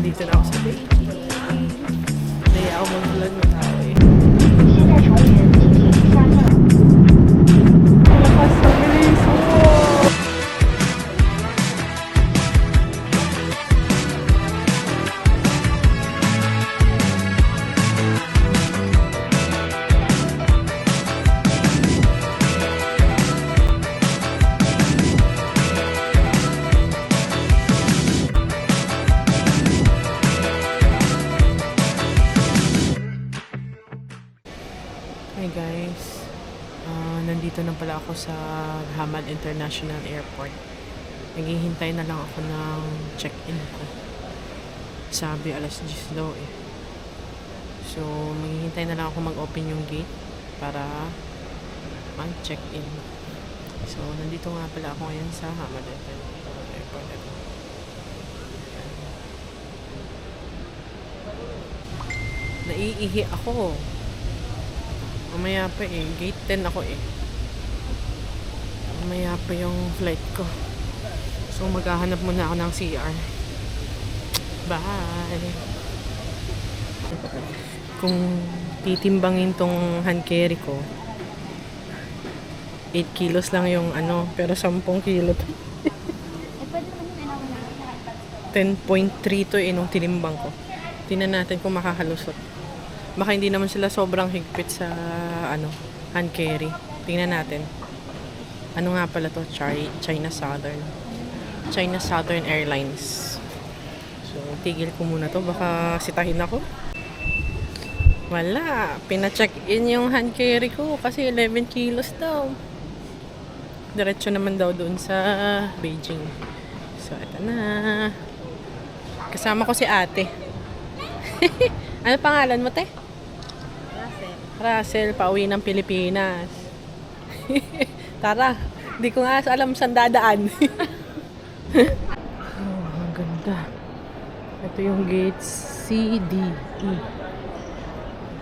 nandito na ako sa Beijing. Hindi ako mag-vlog ng tao eh. 现在成员进行下降。 Malakas sa bilis. Wow! Hi guys, nandito na pala ako sa Hamad International Airport. Naghihintay na lang ako ng check-in ko. Sabi alas 10 daw eh. So, maghihintay na lang ako mag-open yung gate para mag-check-in. So, nandito nga pala ako ngayon sa Hamad International Airport. Naiihi ako. Mamaya pa eh. Gate 10 ako eh. Mamaya pa yung flight ko. So maghahanap muna ako ng CR. Bye! Kung titimbangin tong hand carry ko, 8 kilos lang yung ano, pero 10 kilo to. 10.3 to eh nung tinimbang ko. Tingnan natin kung makakalusot. Baka hindi naman sila sobrang higpit sa ano, hand carry. Tingnan natin. Ano nga pala to? China Southern Airlines. So, tigil ko muna to. Baka sitahin ako. Wala. Pina-check-in yung hand carry ko kasi 11 kilos daw. Diretso naman daw doon sa Beijing. So, ito na. Kasama ko si ate. Ano pangalan mo, te? Russell, pauwi ng Pilipinas. Tara, di ko nga alam saan dadaan. Oh, ang ganda. Ito yung gate CDE.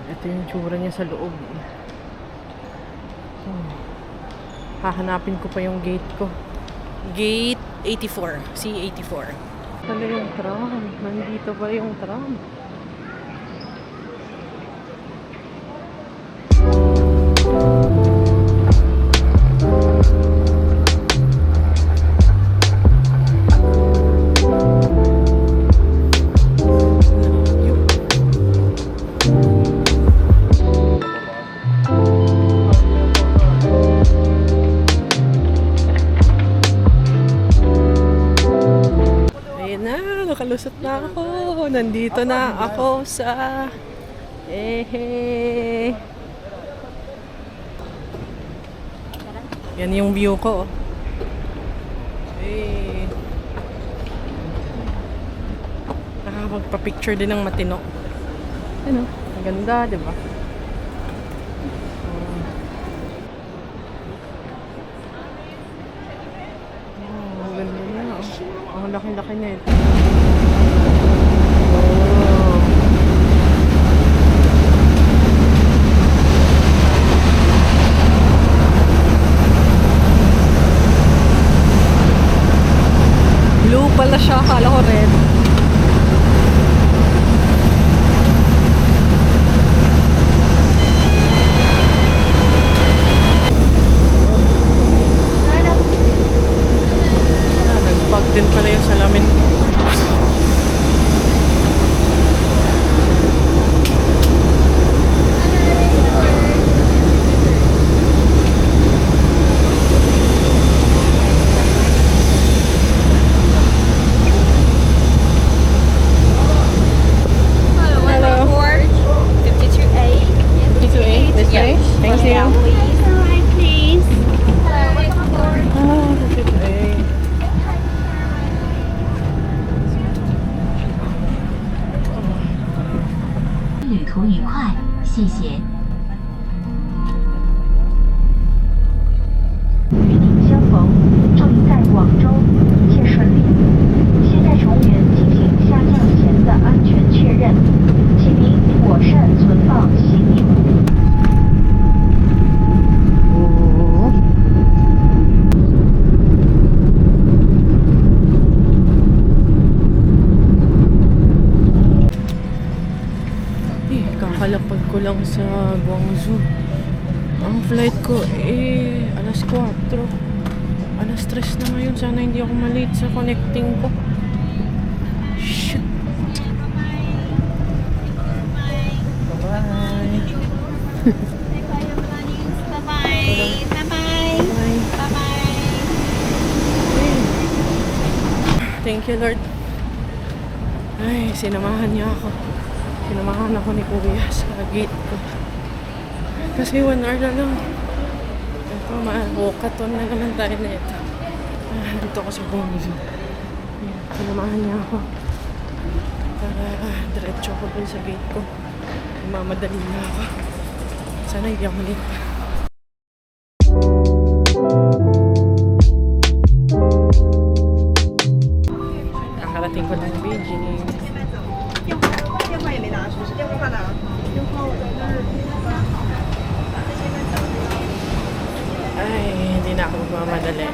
Ito yung tsura niya sa loob. Hahanapin ko pa yung gate ko. Gate 84. C84. Pala yung tram. Nandito pa yung tram. Nakalusot na ako. Nandito na ako sa Yan yung view ko. Nakakapagpa-picture din ng matino. Ano? Ang ganda, di ba? Ang ganda na. Ang laki-laki na ito. Blue pala siya, akala ko red. Nag-bug din pala yung salamin. Kalalapag ko lang sa Guangzhou. Ang flight ko alas 4. Alas 3 na ngayon. Sana hindi ako malate sa connecting ko. Shit. Bye-bye. Thank you, Lord. Ay, sinamahan niya ako. Sinamahan ako ni Kuya sa gate ko. Kasi 1 hour na lang. Ito, walkathon na naman tayo na ito. Dito ako sa Guangzhou. Sinamahan niya ako. Para diretso ko dun sa gate ko. Mamadali na ako. Sana hindi ako late. Kakarating ko ng Beijing. Ay, hindi na ako magmamadali.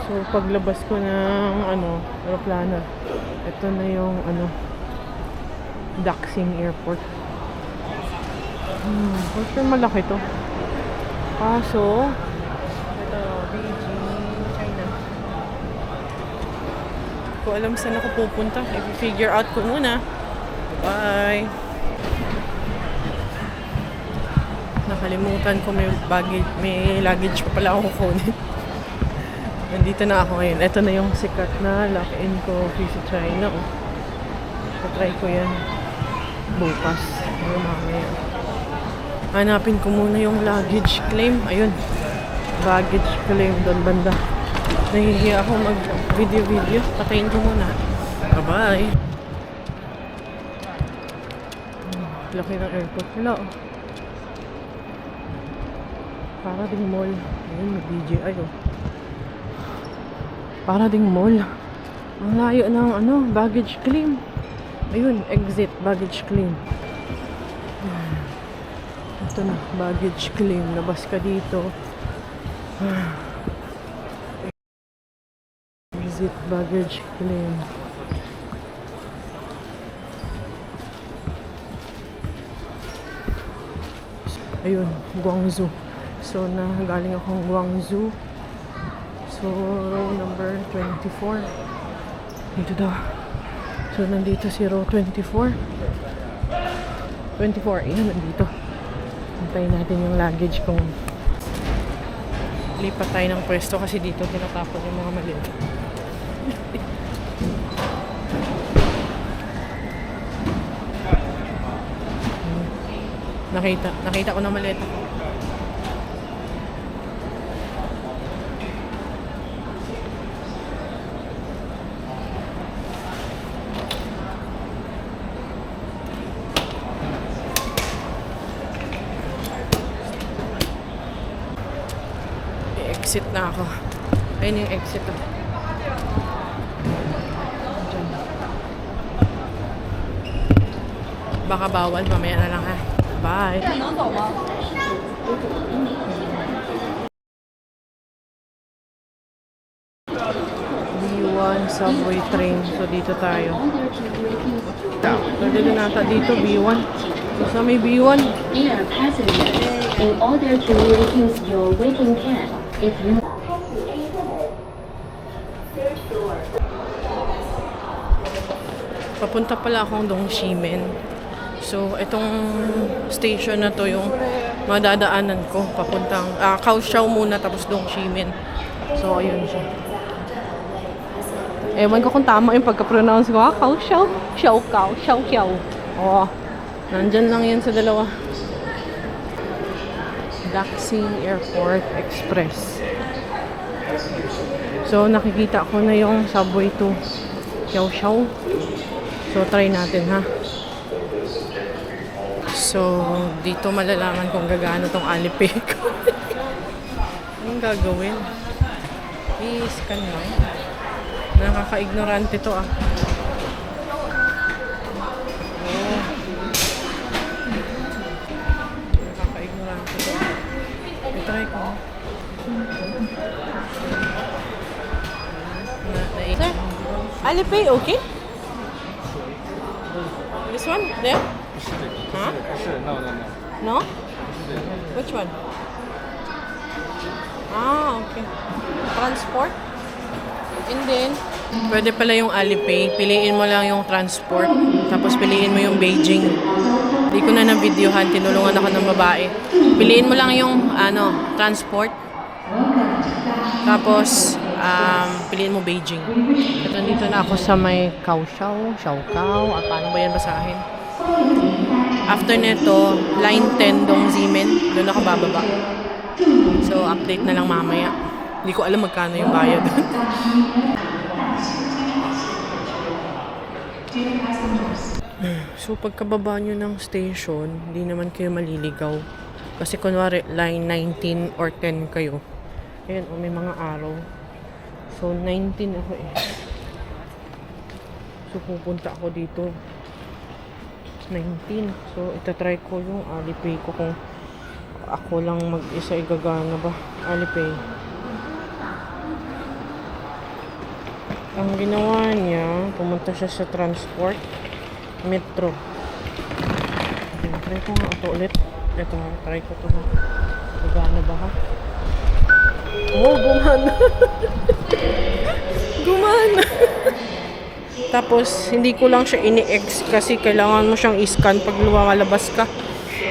So, paglabas ko ng aeroplano, ito na yung Daxing Airport. For sure malaki to. Kaso, ito, Beijing, China. Hindi ko alam saan ako pupunta. I-figure out ko muna. Bye! Nakalimutan ko may luggage pa pala ako kukunin. Nandito na ako ngayon. Ito na yung sikat na lock-in coffee sa China. So, try ko yan bukas. Ayun, mamaya. Hanapin ko muna yung luggage claim. Ayun. Baggage claim doon banda. Nahihiya ako mag-video. Patayin ko muna. Bye-bye. Laki ng airport. Hello. Para ding mall. Ayun, may DJI Para ding mall. Ang layo ng baggage claim. Ayun, exit baggage claim. Ito na, baggage claim. Labas ka dito. Exit baggage claim. Ayun, Guangzhou. So, galing akong Guangzhou. So, row number 24. Dito daw. So, nandito si row 24. 24, ayan, nandito. Hintayin natin yung luggage kung lipat tayo ng pwesto kasi dito tinatapon yung mga maliit. Nakita ko na maliit ako. Exit na ako. Ayun yung exit. Baka bawal, mamaya na lang ha. Bye! B1 subway train. So dito tayo. Pwede na nata dito, B1. So may B1. Dear passengers, in order to reduce your waiting time, if you Papunta pala akong Dongximen. So, itong station na to yung madadaanan ko. Papuntang Kaohsiung muna tapos Dongximen. So, ayun siya. Ewan ko kung tama yung pagka-pronounce ko. Kaohsiung, Xiaokao, Xiaoqiao. Oo. Nandyan lang yan sa dalawa. Daxing Airport Express. So, nakikita ko na yung subway to Kaohsiung. So, try natin ha. So, dito malalaman kung gagana tong Alipay ko. Anong gagawin? I-scan lang. Nakaka-ignorante to ah. Oh. Alipay, okay? This one? There? Huh? 是 no no no No? Which one? Ah, okay. Transport? And then, pwede pala yung Alipay. Piliin mo lang yung transport. Tapos piliin mo yung Beijing. Hindi ko na na-videohan. Tinulungan ako ng babae. Piliin mo lang yung transport. Tapos, piliin mo Beijing. Ito, dito na ako sa may Kaohsiao, Xiaokao. At paano ba yan basahin? After nito, line 10 Dongximen. Doon ako bababa. So, update na lang mamaya. Hindi ko alam magkano yung bayad. So, pagkababa nyo ng station, hindi naman kayo maliligaw. Kasi kunwari, line 19 or 10 kayo. Ayan, may mga araw. So, 19 ako eh. So, pupunta ako dito. 19. So, itatry ko yung Alipay ko kung ako lang mag-isa igagana ba. Alipay. Ang ginawa niya, pumunta siya sa transport. Metro. Okay, try ko nga ito ulit. Ito nga, try ko ito ha. Gagana ba ha? Oh, gumana. Gumana. Tapos, hindi ko lang siya ini-X kasi kailangan mo siyang i-scan pag lumalabas ka.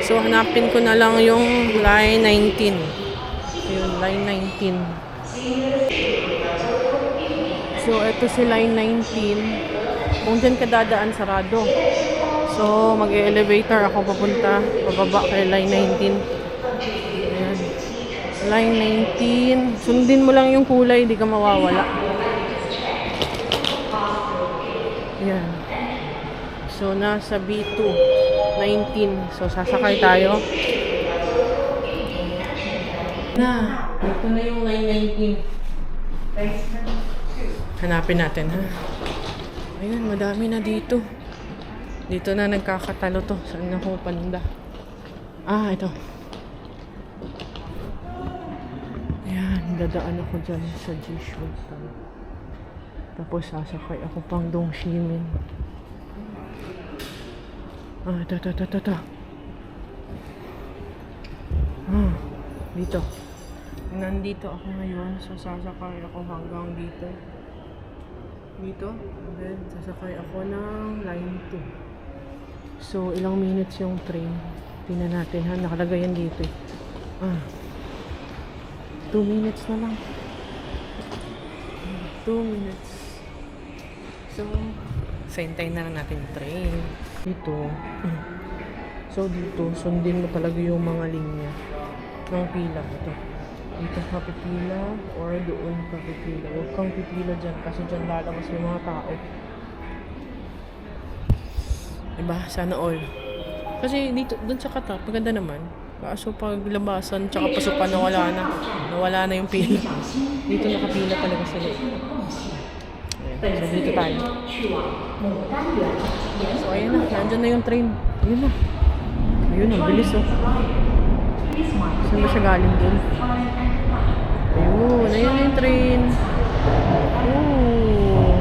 So, hanapin ko na lang yung line 19. Yung line 19. So, ito si line 19. Kung dyan ka dadaan, sarado. So, mag-elevator ako papunta. Pababa kay line 19. Ayan. Line 19. Sundin mo lang yung kulay, di ka mawawala. Ayan. So, nasa B2. 19. So, sasakay tayo. Ito na yung line 19. Hanapin natin, ha? Ayun, madami na dito. Dito na nagkakatalo to. Saan ako panda? Ah, ito. Ayan, dadaan ako dyan sa Jishuan. Tapos sasakay ako pang Dongximen. Ah, ito. Ah, dito. Nandito ako ngayon. So, sasakay ako hanggang dito. Dito. And then, sasakay ako ng line 2. So, ilang minutes yung train. Tingnan natin ha. Nakalagay yan dito eh. 2 minutes na lang. 2 minutes. So, hintayin na lang natin yung train. Dito. So, dito, sundin mo talaga yung mga linya ng pila. Ito. Dito ka pipila or doon ka pipila. Huwag kang pipila dyan kasi dyan lalabas yung mga tao. Diba? Sana all. Kasi dito, doon sa kata, maganda naman. Kaso pag labasan tsaka pasukan nawala na yung pila. Dito nakapila talaga sila. Ayan. So dito tayo. So ayan na, nandyan na yung train. Ayun na. Ayun na, bilis oh. Saan ba siya galing dun? Ayun, ayun na yung train. Ooh.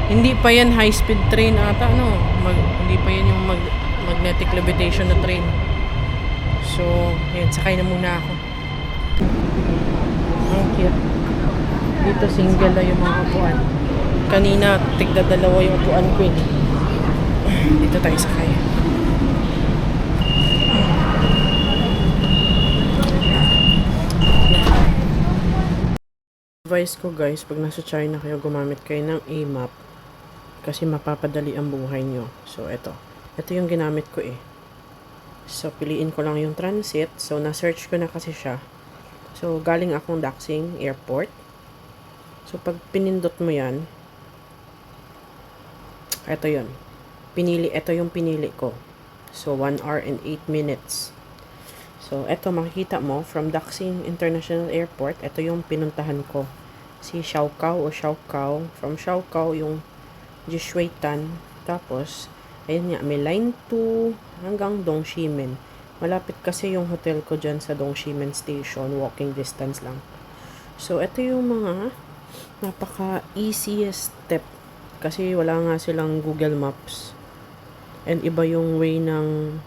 Hindi pa yan high-speed train ata, no? Hindi pa yan yung magnetic levitation na train. So, yun, sakay na muna ako. Ang cute. Dito single na yung mga upuan. Kanina, tigda-dalawa yung upuan ko eh. Dito tayo sakay. Advice ko guys, pag nasa China kayo, gumamit kayo ng A-map kasi mapapadali ang buhay nyo. So, ito yung ginamit ko eh. So, piliin ko lang yung transit. So, na-search ko na kasi siya. So, galing akong Daxing Airport. So, pag pinindot mo yan, ito yun. Ito yung pinili ko. So, 1 hour and 8 minutes. So, ito makikita mo, from Daxing International Airport, ito yung pinuntahan ko. Si Xiaokao o Xiaokao. From Xiaokao, yung Jishuitan. Tapos, ayun nga, may line 2 hanggang Dongximen. Malapit kasi yung hotel ko dyan sa Dongximen Station. Walking distance lang. So, ito yung mga napaka-easiest step. Kasi wala nga silang Google Maps. And iba yung way ng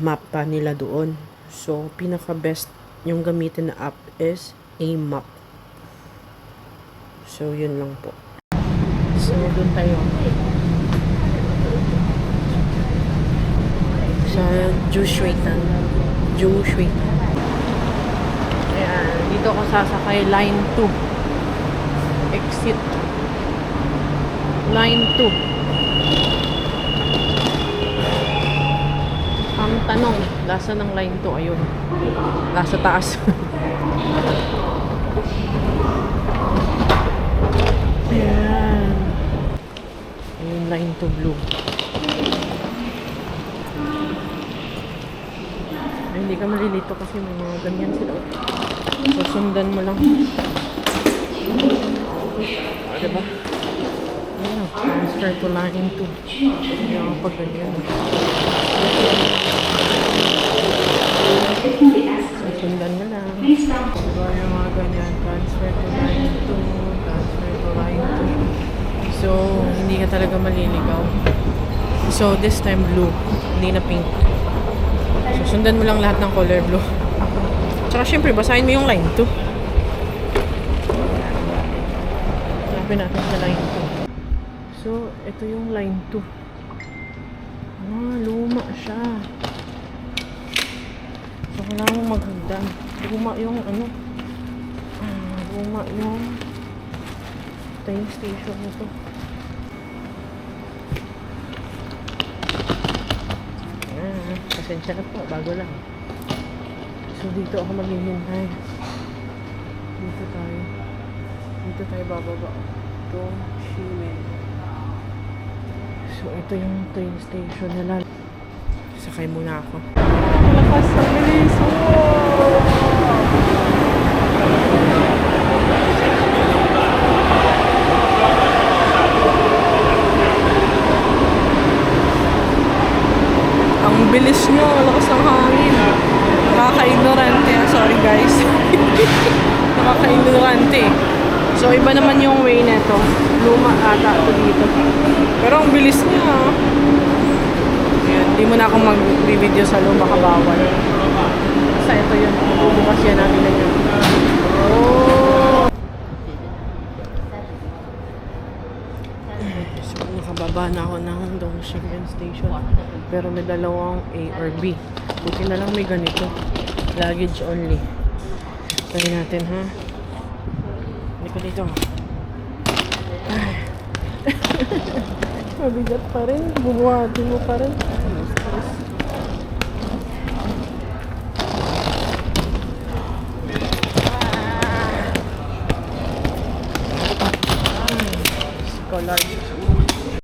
map pa nila doon. So, pinaka-best yung gamitin na app is AMAP. So, yun lang po. So, doon tayo. Sa Jushuitan. Ayan, dito ako sasakay line 2. Exit. Line 2. Ang tanong, lasa ng line 2? Ayun. Nasa taas. Ayan. Ayun, line 2 blue. Ay, hindi ka malilito kasi may mga ganyan sila. Susundan mo lang. Diba? Ayan, transfer to line 2. Hindi ako pag ganyan. Susundan mo lang. Diba yung mga ganyan? Transfer to line 2. Transfer to line 2. So, hindi ka talaga maliligaw. So, this time blue. Hindi na pink. So, sundan mo lang lahat ng color blue. Tsaka syempre, basahin mo yung line 2. Hanapin natin sa line 2. So, ito yung line 2. Ah, luma siya. So, kailangan mo maghagdan. Luma yung ano. Luma yung train station nito. Pasensya na po, bago lang. So, dito ako maghihintay. Dito tayo bababa. Ito, Shimen. So, ito yung train station nila. Sakay muna ako. Lakas sa bilis! Ang bilis nyo, lakas ng hangin. Nakaka-ignorante. Sorry guys. Nakaka-ignorante. So, iba naman yung way neto. Luma ata ito dito. Pero ang bilis niya. Ayan, di mo na akong mag-video sa luma, kabawal. Basta ito yun. Bubukas yan natin na yun. Oh! So, nakababa na ako ng Dongshingen Station. Pero may dalawang A or B. Buti na lang may ganito. Luggage only. Try natin, ha? Hindi ko dito. Ay. Mabigat pa rin. Bubuhatin mo pa rin. Scholar.